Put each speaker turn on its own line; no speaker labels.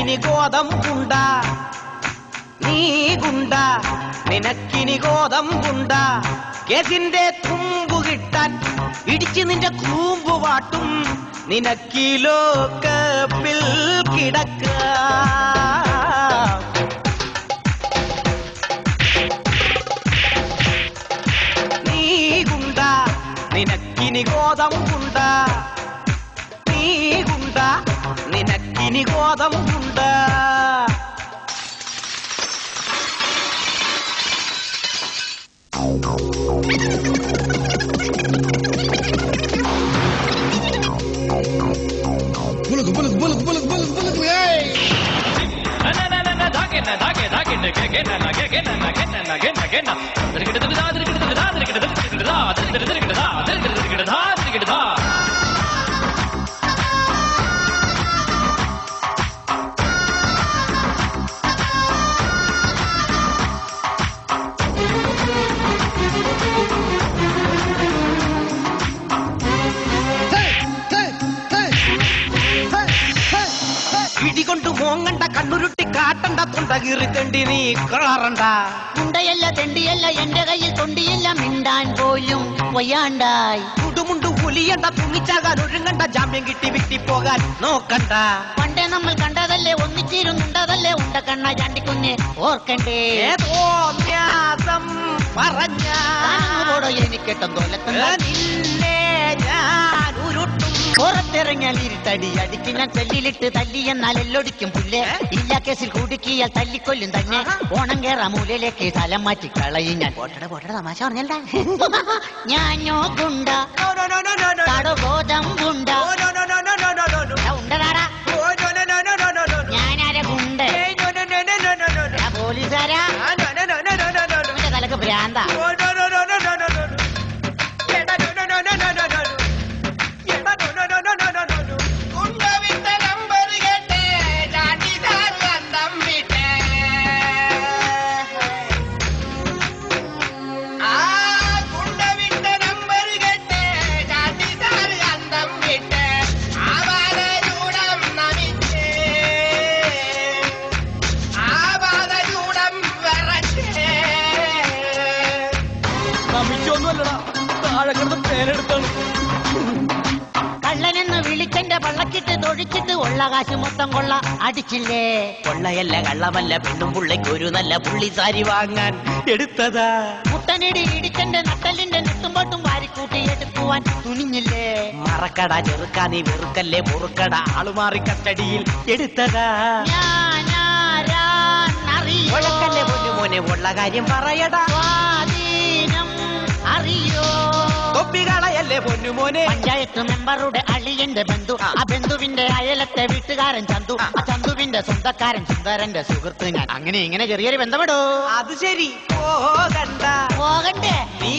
നിനക്കിനി ഗോതമ്പുണ്ട നീ ഗുണ്ട നിനക്കിനി ഗോതമ്പുണ്ട കേസിന്റെ തുമ്പു കിട്ടാൻ ഇടിച്ച് നിന്റെ കൂമ്പു വാട്ടും നിനക്കീ ലോകപ്പിൽ കിടക്ക നീ ഗുണ്ട നിനക്കിനി ഗോതമ്പുണ്ട നീ ഗുണ്ട നിനക്കിനി ഗോതമ്പുണ്ട ഇടികൊണ്ട് മോങ്ങണ്ട കണ്ണുരുട്ടി കാട്ടണ്ട തൊണ്ടകീറി തെണ്ടി നീ കളറണ്ട
മുണ്ടയല്ല തെണ്ടിയല്ല എന്റെ കയ്യിൽ തൊണ്ടിയില്ല മിണ്ടാൻ പോലും പൊയ്യാണ്ടായി
മുണ്ടുമുണ്ടു പുലിയണ്ട തുണിച്ചാകാൻ ഒഴുങ്ങണ്ട ജാമ്യം കിട്ടി വിട്ടിപ്പോകാൻ നോക്കണ്ട
പണ്ടേ നമ്മൾ കണ്ടതല്ലേ ഒന്നിച്ചിരുന്നുണ്ടതല്ലേ ഉണ്ട കണ്ണ ചാണ്ടിക്കുഞ്ഞെ ഓർക്കണ്ടേ
ന്യാസം പറഞ്ഞോടോ
എനിക്കെട്ടും കൊല്ലത്തുന്ന
നിന്നെ ഞാൻ ഉരുട്ടും
പുറത്തിറങ്ങിയാൽ ഇരുട്ടടി അടിക്ക് ഞാൻ ചെല്ലിലിട്ട് തല്ലി എന്നാൽ എല്ലൊടിക്കും പുല്ലേ ഇല്ല കേസിൽ കുടുക്കിയാൽ തല്ലിക്കൊല്ലും തന്നെ ഓണം കേറാ മൂലയിലേക്ക് സ്ഥലം മാറ്റി കളയും ഞാൻ പോട്ടട തമാശ പറഞ്ഞല്ല ഞാനോ ഗുണ്ട തടോ ഗോതമ്പുണ്ട ഉണ്ടതാടാ ഞാനാര ഗുണ്ട പോലീസാരാ തലക്ക് ഭ്രാന്ത കള്ളനെന്ന് വിളിച്ചെന്റെ പള്ളക്കിട്ട് തൊഴിച്ചിട്ട് ഉള്ള കാശ് മൊത്തം കൊള്ള അടിച്ചില്ലേ
കൊള്ളയല്ല കള്ളമല്ല പെണ്ണും പുള്ളിക്ക് ഒരു നല്ല പുള്ളിസാരി വാങ്ങാൻ എടുത്തതാ
മുട്ടനിടി ഇടിച്ചെന്റെ നട്ടലിന്റെ നെട്ടുമ്പോട്ടും വാരിക്കൂട്ടി എടുക്കുവാൻ തുനിഞ്ഞില്ലേ
മറക്കട ചെറുക്കാ നീ വെറുക്കല്ലേ പൊറുക്കട ആളുമാറി കസ്റ്റഡിയിൽ എടുത്തതാ ഒഴക്കല്ലേ പൊന്നുമോനെ ഉള്ള കാര്യം പറയടാ
അറിയോ
തൊപ്പികളയല്ലേ പൊന്നുമോനെ
പഞ്ചായത്ത് മെമ്പറുടെ അളിയന്റെ ബന്ധു ആ ബന്ധുവിന്റെ അയലത്തെ വീട്ടുകാരൻ ചന്തു ആ ചന്തുവിന്റെ സ്വന്തക്കാരൻ സുന്ദരന്റെ സുഹൃത്ത് ഞാൻ അങ്ങനെ ഇങ്ങനെ ചെറിയൊരു ബന്ധപ്പെടോ
അത് ശരി പോകണ്ട
പോകണ്ടേ
നീ